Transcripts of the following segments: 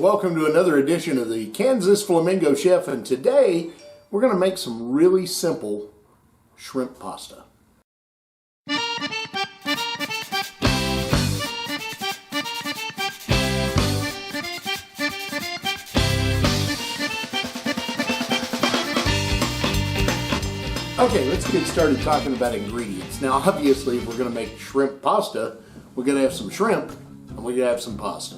welcome to another edition of the Kansas Flamingo Chef, and today we're going to make some really simple shrimp pasta. Okay, let's get started talking about ingredients. Now obviously if we're going to make shrimp pasta, we're going to have some shrimp and we're going to have some pasta.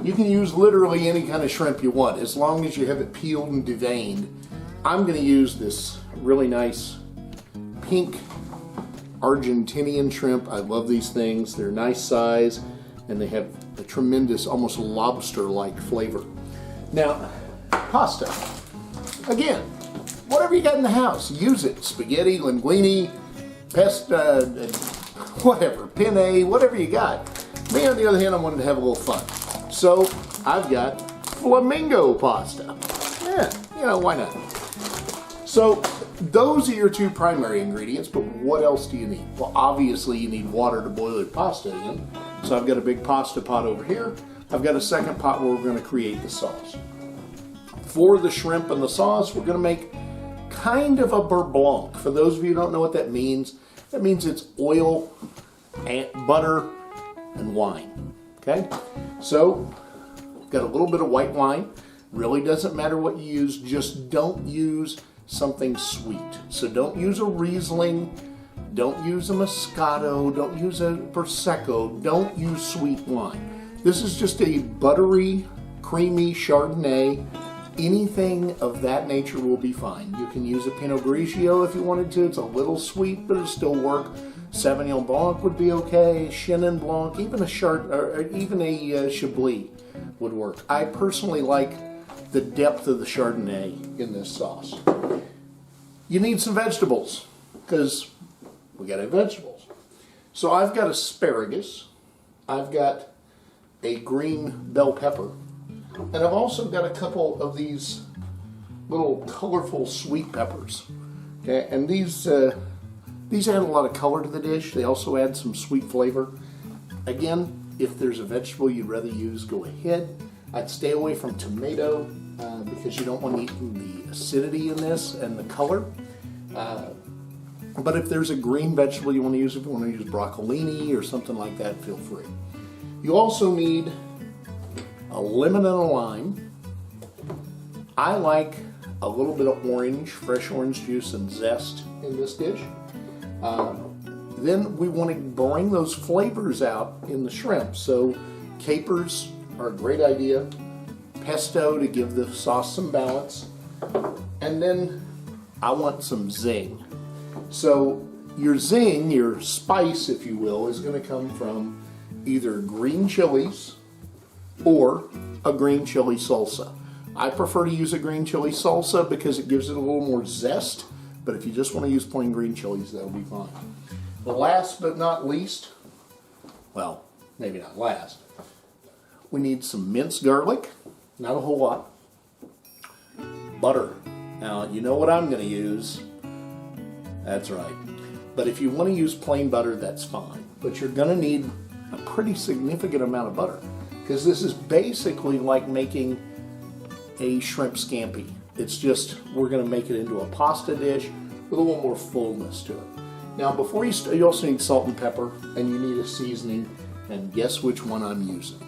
You can use literally any kind of shrimp you want as long as you have it peeled and deveined. I'm going to use this really nice pink Argentinian shrimp. I love these things. They're nice size and they have a tremendous, almost lobster-like flavor. Now, pasta. Again, whatever you got in the house, use it. Spaghetti, linguine, pesto, whatever, penne, whatever you got. Me, on the other hand, I wanted to have a little fun. So I've got Flamingo pasta. Yeah, you know, why not? So those are your two primary ingredients, but what else do you need? Well, obviously you need water to boil your pasta in. So I've got a big pasta pot over here. I've got a second pot where we're going to create the sauce. For the shrimp and the sauce, we're going to make kind of a beurre blanc. For those of you who don't know what that means it's oil, and butter, and wine. Okay, so got a little bit of white wine. Really doesn't matter what you use, just don't use something sweet. So don't use a Riesling, don't use a Moscato, don't use a Prosecco, don't use sweet wine. This is just a buttery, creamy Chardonnay. Anything of that nature will be fine. You can use a Pinot Grigio if you wanted to. It's a little sweet, but it'll still work. Sauvignon Blanc would be okay. Chenin Blanc, even a Chablis would work. I personally like the depth of the Chardonnay in this sauce. You need some vegetables because we got to have vegetables. So I've got asparagus. I've got a green bell pepper. And I've also got a couple of these little colorful sweet peppers. Okay, and these add a lot of color to the dish. They also add some sweet flavor. Again, if there's a vegetable you'd rather use, go ahead. I'd stay away from tomato because you don't want to eat the acidity in this and the color. But if there's a green vegetable you want to use, if you want to use broccolini or something like that, feel free. You also need a lemon and a lime. I like a little bit of orange, fresh orange juice and zest in this dish. Then we want to bring those flavors out in the shrimp. So capers are a great idea. Pesto to give the sauce some balance. And then I want some zing. So your zing, your spice if you will, is going to come from either green chilies or a green chili salsa. I prefer to use a green chili salsa because it gives it a little more zest, but if you just want to use plain green chilies, that'll be fine. The last but not least, well, maybe not last, we need some minced garlic, not a whole lot, butter. Now, you know what I'm going to use. That's right. But if you want to use plain butter, that's fine. But you're going to need a pretty significant amount of butter, because this is basically like making a shrimp scampi. It's just, we're going to make it into a pasta dish with a little more fullness to it. Now before you also need salt and pepper, and you need a seasoning, and guess which one I'm using?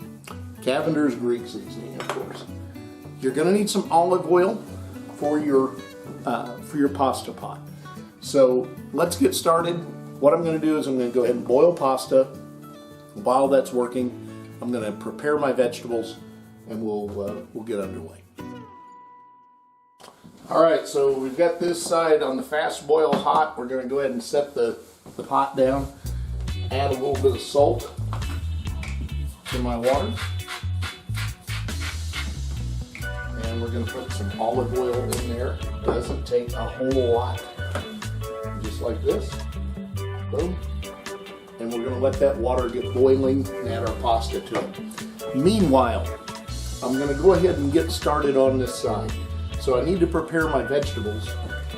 Cavender's Greek seasoning, of course. You're going to need some olive oil for your pasta pot. So let's get started. What I'm going to do is I'm going to go ahead and boil pasta. While that's working, I'm going to prepare my vegetables, and we'll get underway. All right, so we've got this side on the fast boil hot. We're going to go ahead and set the pot down. Add a little bit of salt to my water. And we're going to put some olive oil in there. It doesn't take a whole lot. Just like this. Boom. And we're going to let that water get boiling and add our pasta to it. Meanwhile, I'm going to go ahead and get started on this side. So I need to prepare my vegetables.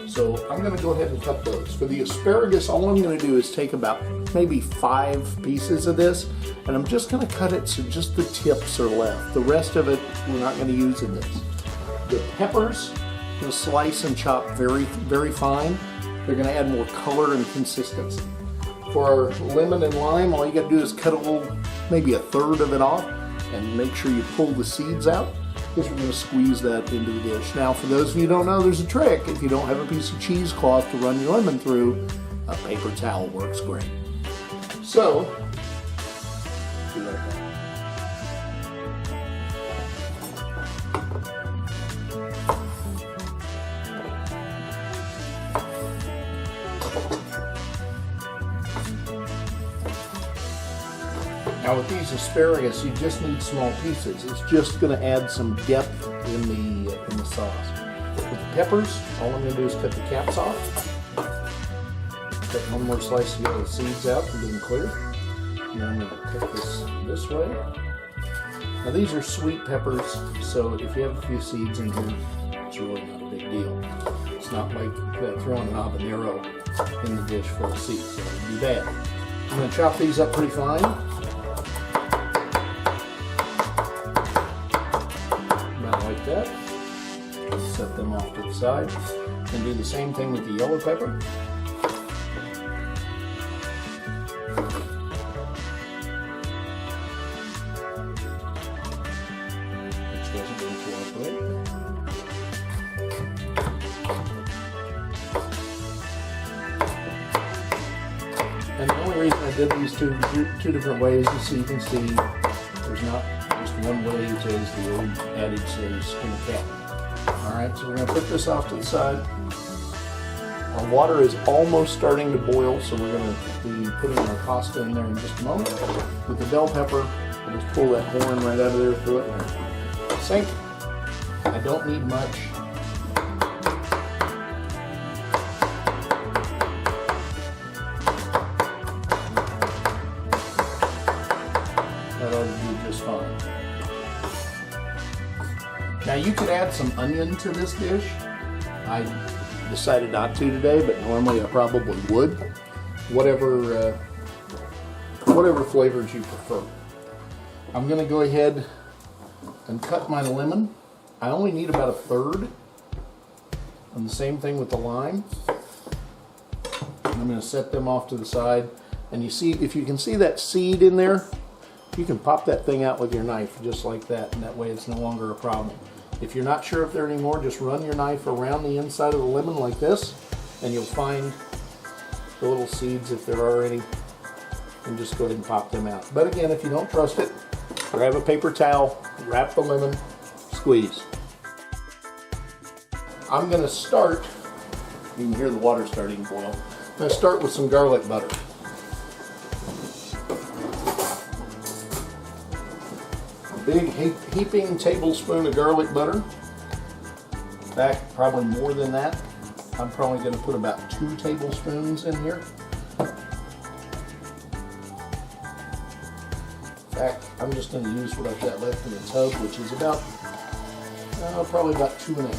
So I'm going to go ahead and cut those. For the asparagus, all I'm going to do is take about maybe 5 pieces of this, and I'm just going to cut it so just the tips are left. The rest of it we're not going to use in this. The peppers, I'm going to slice and chop very, very fine. They're going to add more color and consistency. For our lemon and lime, all you got to do is cut a little, maybe a third of it off, and make sure you pull the seeds out, because we're going to squeeze that into the dish. Now, for those of you who don't know, there's a trick. If you don't have a piece of cheesecloth to run your lemon through, a paper towel works great. So, do like that. Now with these asparagus, you just need small pieces. It's just going to add some depth in the sauce. With the peppers, all I'm going to do is cut the caps off. Cut one more slice to get the seeds out and get them clear. And then I'm going to cut this way. Now these are sweet peppers, so if you have a few seeds in here, it's really not a big deal. It's not like throwing an habanero in the dish full of seeds. That would be bad. I'm going to chop these up pretty fine. Like that. Set them off to the side. And do the same thing with the yellow pepper. Which doesn't really cooperate. And the only reason I did these two different ways is so you can see there's not one way, as the old adage says, skin a cat. Alright, so we're going to put this off to the side. Our water is almost starting to boil, so we're going to be putting our pasta in there in just a moment. With the bell pepper, we'll just pull that horn right out of there, throw it in there. Sink. I don't need much. That ought to do just fine. Now you could add some onion to this dish. I decided not to today, but normally I probably would. Whatever flavors you prefer. I'm going to go ahead and cut my lemon. I only need about a third. And the same thing with the lime. I'm going to set them off to the side. And you see, if you can see that seed in there, you can pop that thing out with your knife just like that, and that way it's no longer a problem. If you're not sure if they're anymore, just run your knife around the inside of the lemon like this, and you'll find the little seeds if there are any, and just go ahead and pop them out. But again, if you don't trust it, grab a paper towel, wrap the lemon, squeeze. I'm going to start, you can hear the water starting to boil, I'm going to start with some garlic butter. Big heaping tablespoon of garlic butter. In fact, probably more than that. I'm probably going to put about 2 tablespoons in here. In fact, I'm just going to use what I've got left in the tub, which is about, probably about 2.5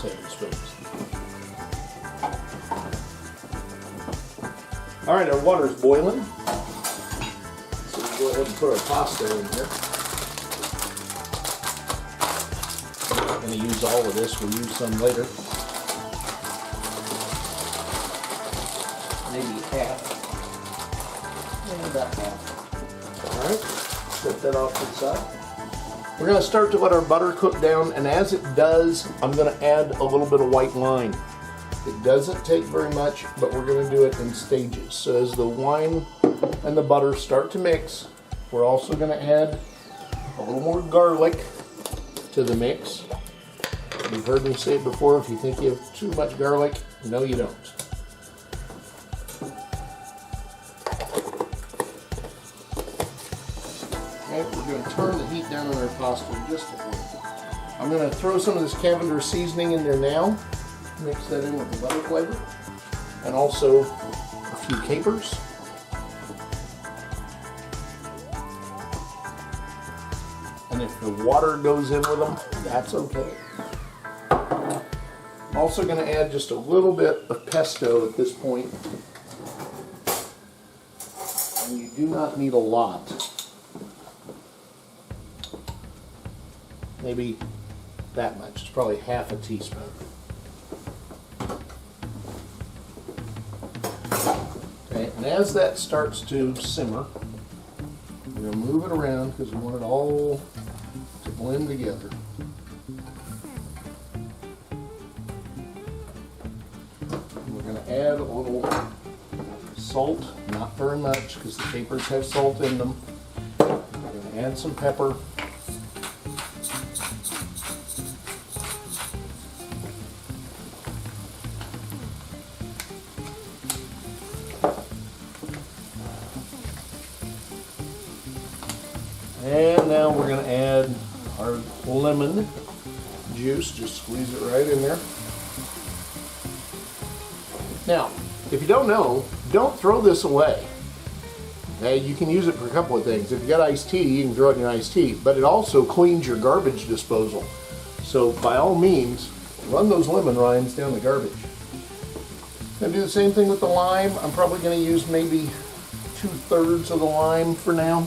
tablespoons. All right, our water's boiling. So we'll go ahead and put our pasta in here. Going to use all of this, we'll use some later. Maybe half. Yeah, about half. Alright, set that off to the side. We're going to start to let our butter cook down, and as it does, I'm going to add a little bit of white wine. It doesn't take very much, but we're going to do it in stages. So as the wine and the butter start to mix, we're also going to add a little more garlic to the mix. You've heard me say it before, if you think you have too much garlic, no you don't. Okay, we're going to turn the heat down on our pasta just a little. I'm going to throw some of this Cavender seasoning in there now. Mix that in with the butter flavor. And also a few capers. And if the water goes in with them, that's okay. Also going to add just a little bit of pesto at this point. And you do not need a lot. Maybe that much. It's probably half a teaspoon. Okay, and as that starts to simmer, we're going to move it around because we want it all to blend together. We're going to add a little salt, not very much because the capers have salt in them. We're going to add some pepper. And now we're going to add our lemon juice. Just squeeze it right in there. Now, if you don't know, don't throw this away. Okay, you can use it for a couple of things. If you got iced tea, you can throw it in your iced tea, but it also cleans your garbage disposal. So by all means, run those lemon rinds down the garbage. Gonna do the same thing with the lime. I'm probably gonna use maybe 2/3 of the lime for now.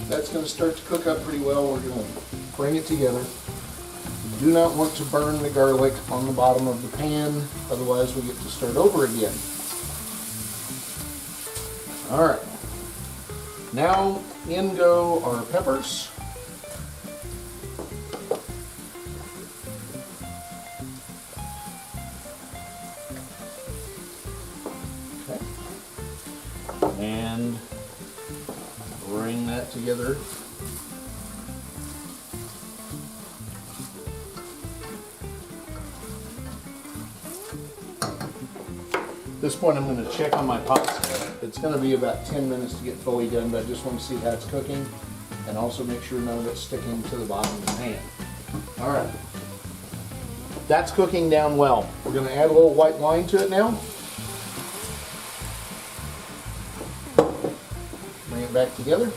That's gonna start to cook up pretty well. We're gonna bring it together. You do not want to burn the garlic on the bottom of the pan, otherwise we get to start over again. Alright, now in go our peppers. Okay. And bring that together. At this point I'm going to check on my pasta. It's going to be about 10 minutes to get fully done, but I just want to see how it's cooking and also make sure none of it's sticking to the bottom of the pan. Alright, that's cooking down well. We're going to add a little white wine to it now. Bring it back together.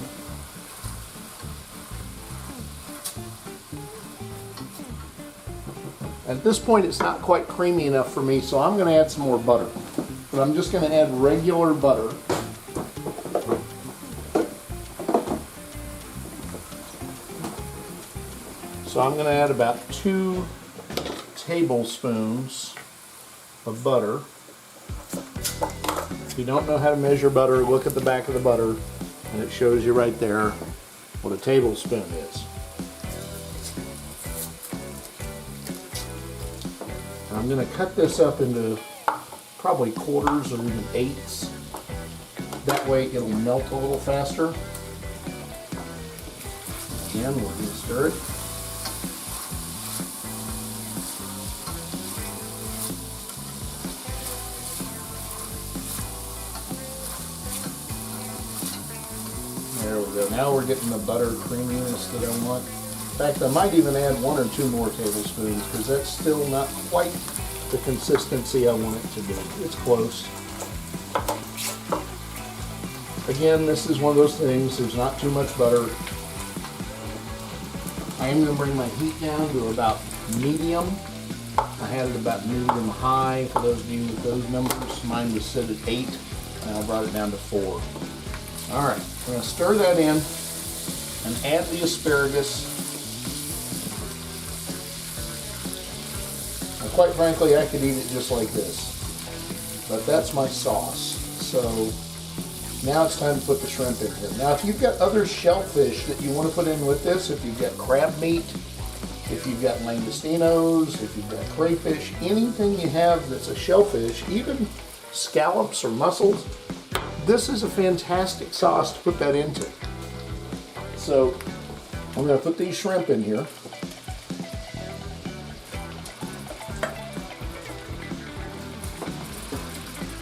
At this point it's not quite creamy enough for me, so I'm going to add some more butter. But I'm just going to add regular butter. So I'm going to add about 2 tablespoons of butter. If you don't know how to measure butter, look at the back of the butter and it shows you right there what a tablespoon is. I'm going to cut this up into probably quarters or even eighths. That way it'll melt a little faster. Again, we're going to stir it. There we go. Now we're getting the butter creaminess that I want. In fact, I might even add 1 or 2 more tablespoons because that's still not quite the consistency I want it to be. It's close. Again, this is one of those things, there's not too much butter. I am going to bring my heat down to about medium. I had it about medium high for those of you with those numbers. Mine was set at 8 and I brought it down to 4. Alright, I'm going to stir that in and add the asparagus. Quite frankly, I could eat it just like this, but that's my sauce. So now it's time to put the shrimp in here. Now if you've got other shellfish that you want to put in with this, if you've got crab meat, if you've got langostinos, if you've got crayfish, anything you have that's a shellfish, even scallops or mussels, this is a fantastic sauce to put that into. So I'm going to put these shrimp in here.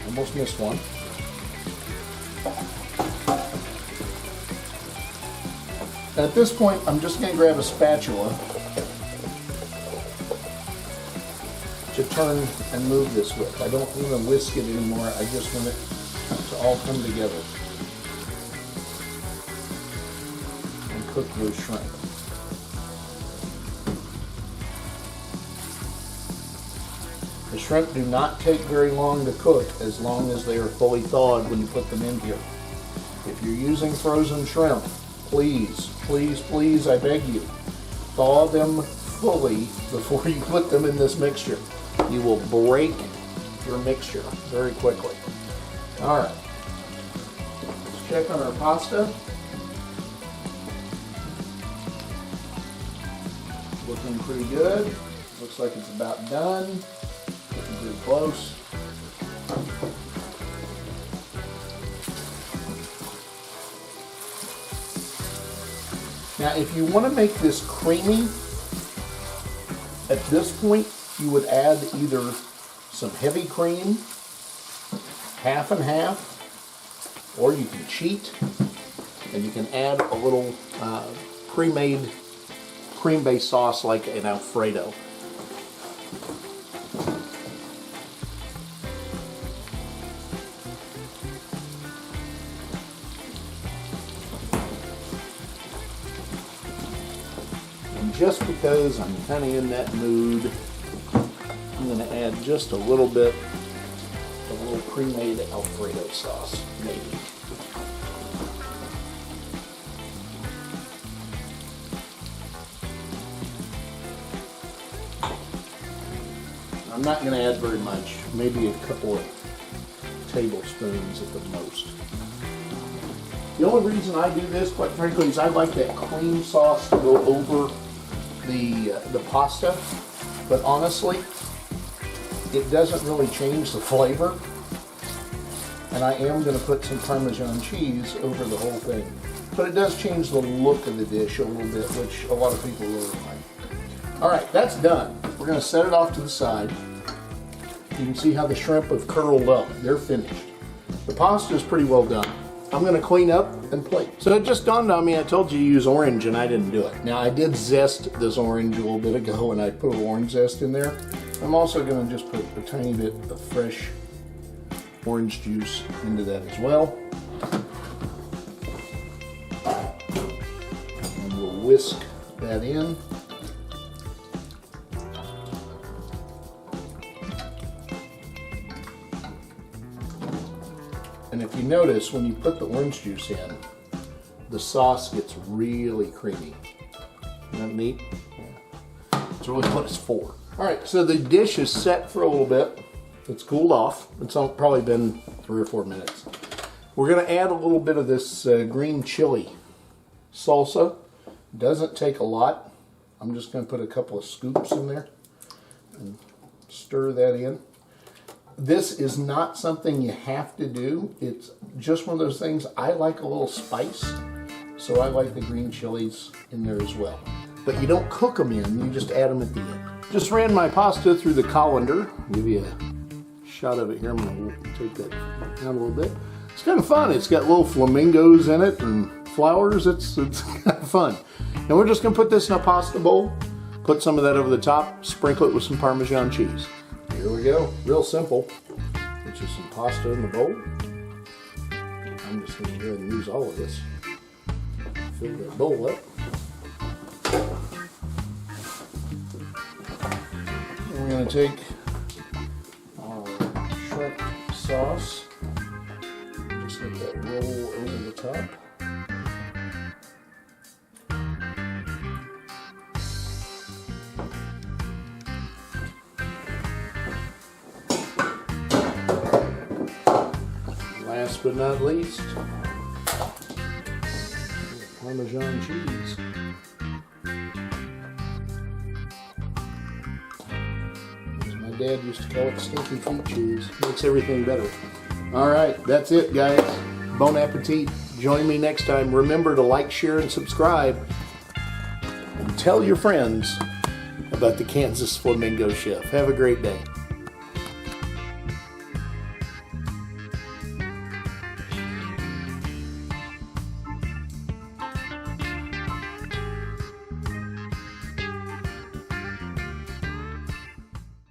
Almost missed one. At this point, I'm just going to grab a spatula to turn and move this with. I don't want to whisk it anymore. I just want it to all come together and cook those shrimp. The shrimp do not take very long to cook as long as they are fully thawed when you put them in here. If you're using frozen shrimp, please, please, please, I beg you, thaw them fully before you put them in this mixture. You will break your mixture very quickly. All right, let's check on our pasta. Looking pretty good. Looks like it's about done. Getting pretty close. Now, if you want to make this creamy, at this point, you would add either some heavy cream, half and half, or you can cheat and you can add a little pre-made cream-based sauce like an Alfredo. And just because I'm kind of in that mood, I'm going to add just a little bit of a little pre-made Alfredo sauce, maybe. I'm not going to add very much, maybe a couple of tablespoons at the most. The only reason I do this, quite frankly, is I like that cream sauce to go over the pasta, but honestly, it doesn't really change the flavor. And I am going to put some Parmesan cheese over the whole thing. But it does change the look of the dish a little bit, which a lot of people really like. All right, that's done. We're going to set it off to the side. You can see how the shrimp have curled up. They're finished. The pasta is pretty well done. I'm going to clean up and plate. So it just dawned on me, I told you to use orange and I didn't do it. Now I did zest this orange a little bit ago and I put a orange zest in there. I'm also going to just put a tiny bit of fresh orange juice into that as well. And we'll whisk that in. And if you notice, when you put the orange juice in, the sauce gets really creamy. Isn't that neat? Yeah. It's really what it's for. All right, so the dish is set for a little bit. It's cooled off. It's probably been 3 or 4 minutes. We're gonna add a little bit of this green chili salsa. Doesn't take a lot. I'm just gonna put a couple of scoops in there and stir that in. This is not something you have to do. It's just one of those things. I like a little spice, so I like the green chilies in there as well. But you don't cook them in, you just add them at the end. Just ran my pasta through the colander. Give you a shot of it here. I'm gonna take that down a little bit. It's kind of fun. It's got little flamingos in it and flowers. It's kind of fun. And we're just gonna put this in a pasta bowl, put some of that over the top, sprinkle it with some Parmesan cheese. Here we go, real simple. Put just some pasta in the bowl. I'm just going to go ahead and use all of this. Fill that bowl up. And we're going to take our shrimp sauce. Just let that roll over the top. Last but not least, Parmesan cheese. As my dad used to call it, stinky feet cheese. Makes everything better. All right, that's it, guys. Bon appetit. Join me next time. Remember to like, share, and subscribe. And tell your friends about the Kansas Flamingo Chef. Have a great day.